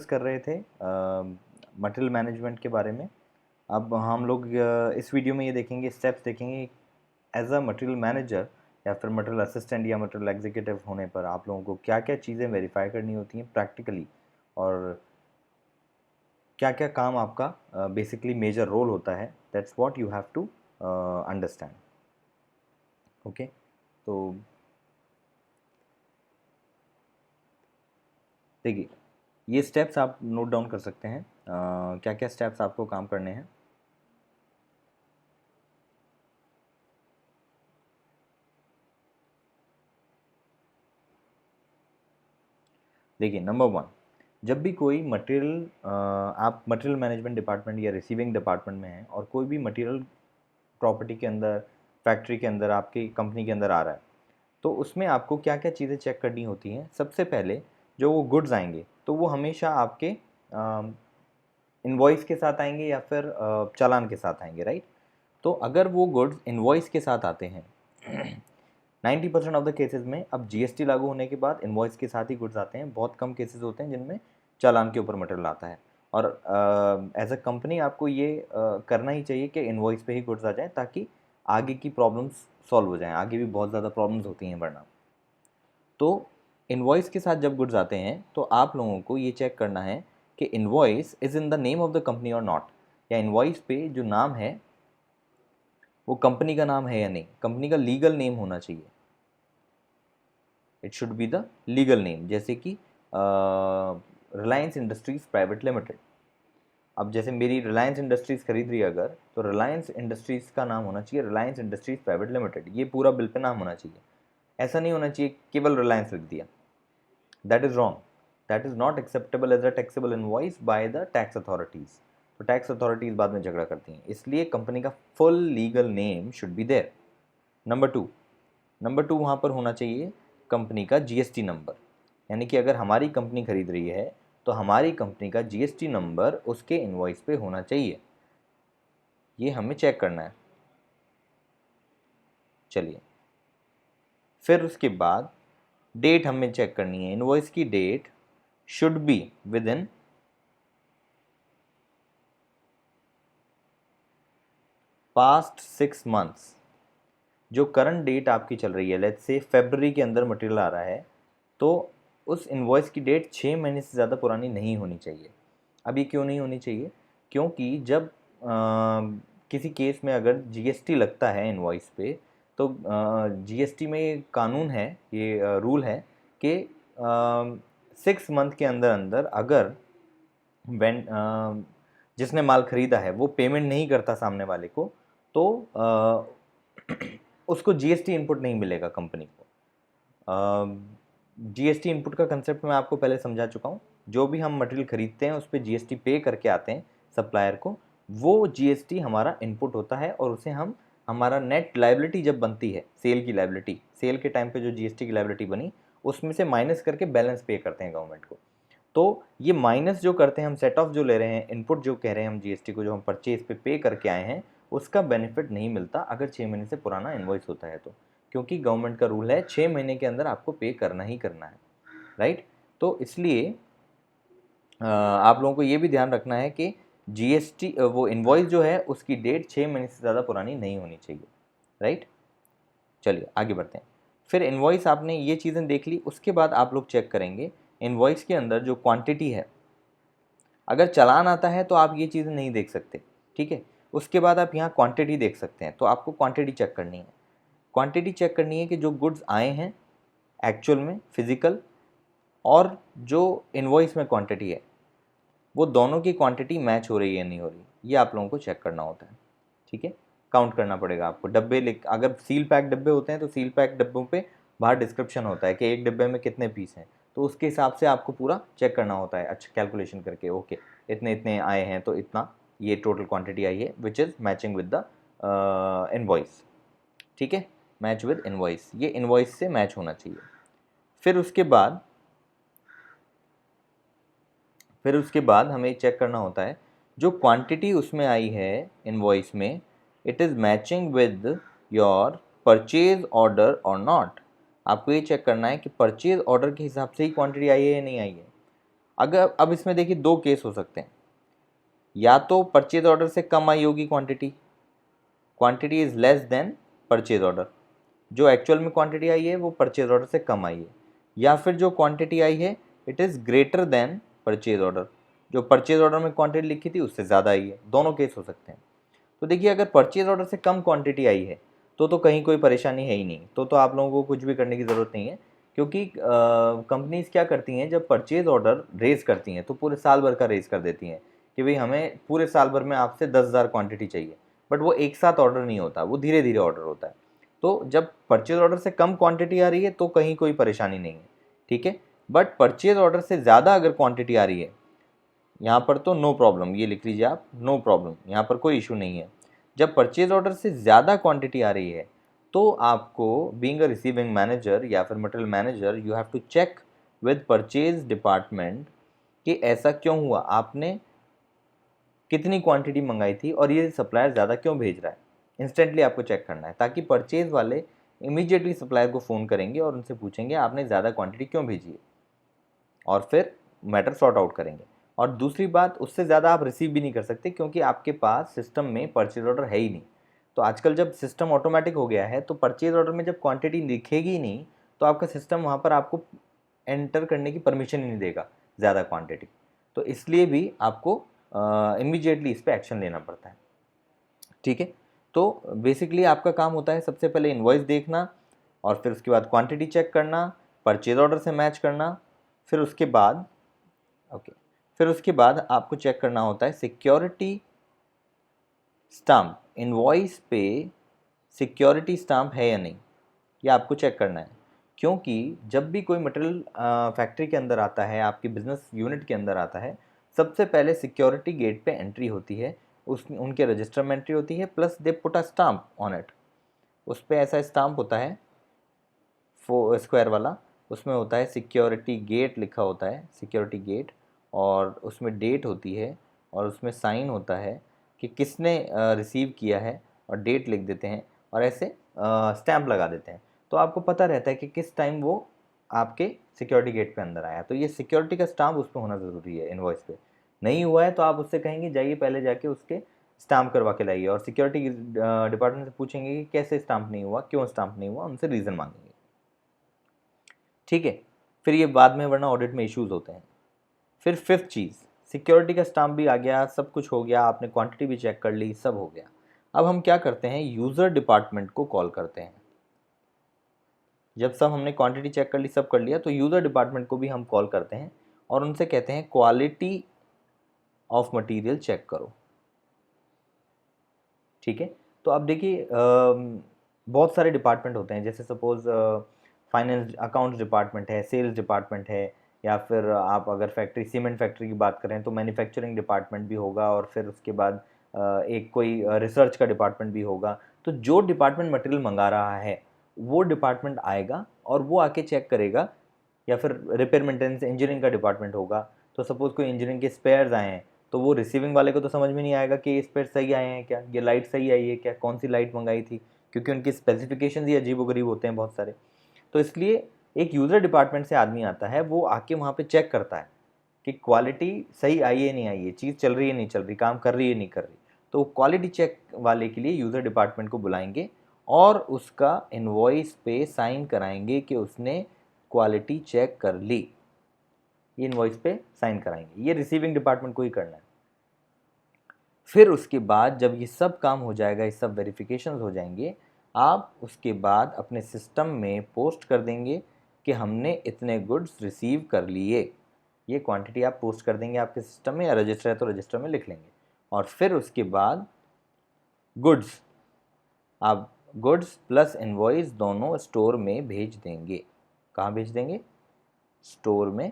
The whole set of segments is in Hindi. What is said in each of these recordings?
कर रहे थे मटेरियल मैनेजमेंट के बारे में। अब हम लोग इस वीडियो में ये देखेंगे, स्टेप्स देखेंगे एज अ मटेरियल मैनेजर या फिर मटेरियल असिस्टेंट या मटेरियल एग्जीक्यूटिव होने पर आप लोगों को क्या क्या चीज़ें वेरीफाई करनी होती हैं प्रैक्टिकली, और क्या क्या काम आपका बेसिकली मेजर रोल होता है। That's what you have to understand. Okay, तो देखिए, ये स्टेप्स आप नोट डाउन कर सकते हैं। क्या क्या स्टेप्स आपको काम करने हैं। देखिए, नंबर वन, जब भी कोई मटेरियल आप मटेरियल मैनेजमेंट डिपार्टमेंट या रिसीविंग डिपार्टमेंट में हैं और कोई भी मटेरियल प्रॉपर्टी के अंदर, फैक्ट्री के अंदर, आपकी कंपनी के अंदर आ रहा है, तो उसमें आपको क्या क्या चीज़ें चेक करनी होती हैं। सबसे पहले जो वो गुड्स आएंगे तो वो हमेशा आपके इनवॉइस के साथ आएंगे या फिर चालान के साथ आएंगे, राइट। तो अगर वो गुड्स इनवॉइस के साथ आते हैं 90% ऑफ द केसेस में, अब जीएसटी लागू होने के बाद इनवॉइस के साथ ही गुड्स आते हैं। बहुत कम केसेस होते हैं जिनमें चालान के ऊपर मटेरियल आता है। और एज अ कंपनी आपको ये करना ही चाहिए कि इनवॉइस पे ही गुड्स आ जाएं, ताकि आगे की प्रॉब्लम्स सॉल्व हो जाएं। आगे भी बहुत ज़्यादा प्रॉब्लम्स होती हैं वरना। तो इनवॉइस के साथ जब गुड्स आते हैं तो आप लोगों को ये चेक करना है कि invoice is in the name of the company और नॉट, या इनवॉइस पे जो नाम है वो कंपनी का नाम है या नहीं। कंपनी का लीगल नेम होना चाहिए। It should be the legal name. जैसे कि रिलायंस इंडस्ट्रीज प्राइवेट लिमिटेड। अब जैसे मेरी रिलायंस इंडस्ट्रीज़ खरीद रही है अगर, तो रिलायंस इंडस्ट्रीज़ का नाम होना चाहिए रिलायंस इंडस्ट्रीज़ प्राइवेट लिमिटेड। ये पूरा बिल पे नाम होना चाहिए। ऐसा नहीं होना चाहिए केवल रिलायंस लिख दिया। That is wrong. That is not acceptable as a taxable invoice by the tax authorities. तो टैक्स अथॉरिटीज़ बाद में झगड़ा करती हैं, इसलिए कंपनी का full legal name should be there. Number two वहाँ पर होना चाहिए कंपनी का जीएसटी नंबर। यानी कि अगर हमारी कंपनी खरीद रही है तो हमारी कंपनी का जीएसटी नंबर उसके इनवॉइस पे होना चाहिए। ये हमें चेक करना है। चलिए, फिर उसके बाद डेट हमें चेक करनी है। इनवॉइस की date should be within past 6 months. जो करंट डेट आपकी चल रही है, लेट्स से फरवरी के अंदर मटेरियल आ रहा है, तो उस इनवॉइस की डेट 6 महीने से ज़्यादा पुरानी नहीं होनी चाहिए। अब ये क्यों नहीं होनी चाहिए? क्योंकि जब किसी केस में अगर जीएसटी लगता है इनवॉइस पे, तो जीएसटी में ये कानून है, ये रूल है कि 6 मंथ के अंदर अंदर अगर वें जिसने माल खरीदा है वो पेमेंट नहीं करता सामने वाले को, तो उसको जीएसटी इनपुट नहीं मिलेगा कंपनी को। जीएसटी इनपुट का कंसेप्ट मैं आपको पहले समझा चुका हूँ। जो भी हम मटेरियल खरीदते हैं उस पर जीएसटी पे करके आते हैं सप्लायर को, वो जीएसटी हमारा इनपुट होता है, और उसे हम, हमारा नेट लायबिलिटी जब बनती है, सेल की लायबिलिटी, सेल के टाइम पे जो जीएसटी की लायबिलिटी बनी उसमें से माइनस करके बैलेंस पे करते हैं गवर्नमेंट को। तो ये माइनस जो करते हैं हम, सेट ऑफ जो ले रहे हैं, इनपुट जो कह रहे हैं हम जीएसटी को, जो हम परचेज पे करके आए हैं, उसका बेनिफिट नहीं मिलता अगर 6 महीने से पुराना इनवॉइस होता है तो। क्योंकि गवर्नमेंट का रूल है 6 महीने के अंदर आपको पे करना ही करना है, राइट। तो इसलिए आप लोगों को ये भी ध्यान रखना है कि जीएसटी, वो इनवॉइस जो है उसकी डेट 6 महीने से ज़्यादा पुरानी नहीं होनी चाहिए, राइट। चलिए आगे बढ़ते हैं। फिर इनवॉइस आपने ये चीज़ें देख ली, उसके बाद आप लोग चेक करेंगे इनवॉइस के अंदर जो क्वांटिटी है। अगर चालान आता है तो आप ये चीज़ें नहीं देख सकते, ठीक है। उसके बाद आप यहाँ क्वांटिटी देख सकते हैं, तो आपको क्वांटिटी चेक करनी है। क्वांटिटी चेक करनी है कि जो गुड्स आए हैं एक्चुअल में फिजिकल, और जो इनवॉइस में क्वांटिटी है, वो दोनों की क्वांटिटी मैच हो रही है नहीं हो रही, ये आप लोगों को चेक करना होता है, ठीक है। काउंट करना पड़ेगा आपको। डब्बे लिख, अगर सील पैक डब्बे होते हैं तो सील पैक डब्बों पे बाहर डिस्क्रिप्शन होता है कि एक डब्बे में कितने पीस हैं, तो उसके हिसाब से आपको पूरा चेक करना होता है, अच्छा कैलकुलेशन करके, ओके इतने इतने आए हैं तो इतना ये टोटल क्वांटिटी आई है, which is matching with the invoice, ठीक है। मैच विद इनवॉइस, ये इनवॉइस से मैच होना चाहिए। फिर उसके बाद हमें चेक करना होता है जो क्वांटिटी उसमें आई है इनवॉइस में, it is matching with your purchase order और नॉट। आपको ये चेक करना है कि परचेज ऑर्डर के हिसाब से ही क्वांटिटी आई है या नहीं आई है। अगर अब इसमें देखिए दो केस हो सकते हैं, या तो परचेज ऑर्डर से कम आई होगी quantity, quantity is less than purchase order, जो एक्चुअल में क्वांटिटी आई है वो परचेज ऑर्डर से कम आई है, या फिर जो क्वांटिटी आई है it is greater than purchase order, जो परचेज ऑर्डर में क्वांटिटी लिखी थी उससे ज़्यादा आई है। दोनों केस हो सकते हैं। तो देखिए अगर परचेज ऑर्डर से कम क्वांटिटी आई है तो कहीं कोई परेशानी है ही नहीं, तो आप लोगों को कुछ भी करने की ज़रूरत नहीं है, क्योंकि कंपनीज क्या करती हैं, जब परचेज ऑर्डर रेज़ करती हैं तो पूरे साल भर का रेज़ कर देती हैं कि भाई हमें पूरे साल भर में आपसे 10,000 क्वांटिटी चाहिए, बट वो एक साथ ऑर्डर नहीं होता, वो धीरे धीरे ऑर्डर होता है। तो जब परचेज ऑर्डर से कम क्वांटिटी आ रही है तो कहीं कोई परेशानी नहीं है, ठीक है। बट परचेज ऑर्डर से ज़्यादा अगर क्वांटिटी आ रही है, यहाँ पर तो नो प्रॉब्लम, ये लिख लीजिए आप, नो प्रॉब्लम, यहाँ पर कोई इशू नहीं है। जब परचेज ऑर्डर से ज़्यादा क्वांटिटी आ रही है तो आपको बीइंग अ रिसीविंग मैनेजर या फिर material manager, you have to check with purchase department कि ऐसा क्यों हुआ, आपने कितनी क्वांटिटी मंगाई थी और ये सप्लायर ज़्यादा क्यों भेज रहा है। इंस्टेंटली आपको चेक करना है, ताकि परचेज वाले इमीडिएटली सप्लायर को फ़ोन करेंगे और उनसे पूछेंगे आपने ज़्यादा क्वांटिटी क्यों भेजी है, और फिर मैटर सॉर्ट आउट करेंगे। और दूसरी बात, उससे ज़्यादा आप रिसीव भी नहीं कर सकते क्योंकि आपके पास सिस्टम में परचेज ऑर्डर है ही नहीं। तो आजकल जब सिस्टम ऑटोमेटिक हो गया है तो परचेज ऑर्डर में जब क्वांटिटी दिखेगी ही नहीं तो आपका सिस्टम वहाँ पर आपको एंटर करने की परमिशन ही नहीं देगा ज़्यादा क्वांटिटी। तो इसलिए भी आपको इमीडिएटली इस पर एक्शन लेना पड़ता है, ठीक है। तो बेसिकली आपका काम होता है सबसे पहले इनवॉइस देखना, और फिर उसके बाद क्वांटिटी चेक करना, परचेज ऑर्डर से मैच करना, फिर उसके बाद फिर उसके बाद आपको चेक करना होता है सिक्योरिटी स्टाम्प, इनवॉइस पे सिक्योरिटी स्टाम्प है या नहीं, ये आपको चेक करना है। क्योंकि जब भी कोई मटेरियल फैक्ट्री के अंदर आता है, आपकी बिजनेस यूनिट के अंदर आता है, सबसे पहले सिक्योरिटी गेट पे एंट्री होती है, उस उनके रजिस्टर में एंट्री होती है, plus they put a stamp on it. उस पर ऐसा स्टाम्प होता है स्क्वायर वाला, उसमें होता है सिक्योरिटी गेट लिखा होता है, सिक्योरिटी गेट, और उसमें डेट होती है और उसमें साइन होता है कि किसने रिसीव किया है, और डेट लिख देते हैं और ऐसे स्टैंप लगा देते हैं। तो आपको पता रहता है कि किस टाइम वो आपके सिक्योरिटी गेट पे अंदर आया। तो ये सिक्योरिटी का स्टाम्प उस पर होना ज़रूरी है इनवॉइस पे। नहीं हुआ है तो आप उससे कहेंगे जाइए पहले जाके उसके स्टाम्प करवा के लाइए, और सिक्योरिटी डिपार्टमेंट से पूछेंगे कि कैसे स्टाम्प नहीं हुआ, क्यों स्टाम्प नहीं हुआ, उनसे रीज़न मांगेंगे, ठीक है। फिर ये बाद में, वरना ऑडिट में इश्यूज होते हैं। फिर फिफ्थ चीज़, सिक्योरिटी का स्टाम्प भी आ गया, सब कुछ हो गया, आपने क्वांटिटी भी चेक कर ली, सब हो गया। अब हम क्या करते हैं, यूज़र डिपार्टमेंट को कॉल करते हैं। जब सब हमने क्वांटिटी चेक कर ली, सब कर लिया, तो यूज़र डिपार्टमेंट को भी हम कॉल करते हैं और उनसे कहते हैं क्वालिटी ऑफ मटेरियल चेक करो, ठीक है। तो अब देखिए बहुत सारे डिपार्टमेंट होते हैं, जैसे सपोज़ फाइनेंस अकाउंट्स डिपार्टमेंट है, सेल्स डिपार्टमेंट है, या फिर आप अगर फैक्ट्री सीमेंट फैक्ट्री की बात करें तो मैन्युफैक्चरिंग डिपार्टमेंट भी होगा, और फिर उसके बाद एक कोई रिसर्च का डिपार्टमेंट भी होगा। तो जो डिपार्टमेंट मटेरियल मंगा रहा है वो डिपार्टमेंट आएगा और वो आके चेक करेगा, या फिर रिपेयर मेंटेनेंस इंजीनियरिंग का डिपार्टमेंट होगा। तो सपोज़ कोई इंजीनियरिंग के स्पेयर्स आए हैं तो वो रिसीविंग वाले को तो समझ में नहीं आएगा कि ये स्पेयर सही आए हैं क्या, ये लाइट सही आई है क्या, कौन सी लाइट मंगाई थी, क्योंकि उनकी स्पेसिफिकेशन ही अजीबोगरीब होते हैं बहुत सारे। तो इसलिए एक यूज़र डिपार्टमेंट से आदमी आता है, वो आके वहाँ पे चेक करता है कि क्वालिटी सही आई है नहीं आई है, चीज़ चल रही है नहीं चल रही, काम कर रही है नहीं कर रही। तो क्वालिटी चेक वाले के लिए यूज़र डिपार्टमेंट को बुलाएंगे और उसका इनवॉइस पे साइन कराएंगे कि उसने क्वालिटी चेक कर ली, ये इनवॉइस पे साइन कराएंगे। ये रिसीविंग डिपार्टमेंट को ही करना है। फिर उसके बाद जब ये सब काम हो जाएगा, ये सब वेरिफिकेशंस हो जाएंगे, आप उसके बाद अपने सिस्टम में पोस्ट कर देंगे कि हमने इतने गुड्स रिसीव कर लिए। ये क्वांटिटी आप पोस्ट कर देंगे आपके सिस्टम में, या रजिस्टर है तो रजिस्टर में लिख लेंगे। और फिर उसके बाद गुड्स, आप गुड्स प्लस इनवॉइस दोनों स्टोर में भेज देंगे। कहाँ भेज देंगे, स्टोर में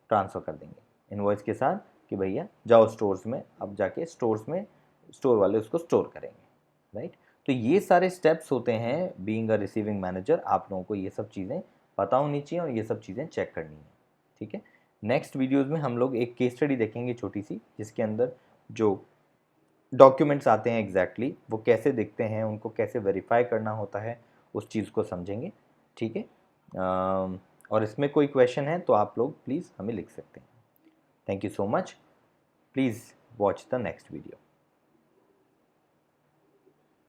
ट्रांसफ़र कर देंगे इनवॉइस के साथ कि भैया जाओ स्टोर्स में, अब जाके स्टोर्स में स्टोर वाले उसको स्टोर करेंगे, राइट। तो ये सारे स्टेप्स होते हैं बीइंग अ रिसीविंग मैनेजर। आप लोगों को ये सब चीज़ें पता होनी चाहिए और ये सब चीज़ें चेक करनी है, ठीक है। नेक्स्ट वीडियोज़ में हम लोग एक केस स्टडी देखेंगे छोटी सी, जिसके अंदर जो डॉक्यूमेंट्स आते हैं एग्जैक्टली वो कैसे दिखते हैं, उनको कैसे वेरीफाई करना होता है, उस चीज़ को समझेंगे, ठीक है। और इसमें कोई क्वेश्चन है तो आप लोग प्लीज़ हमें लिख सकते हैं। Thank you so much. Please watch the next video.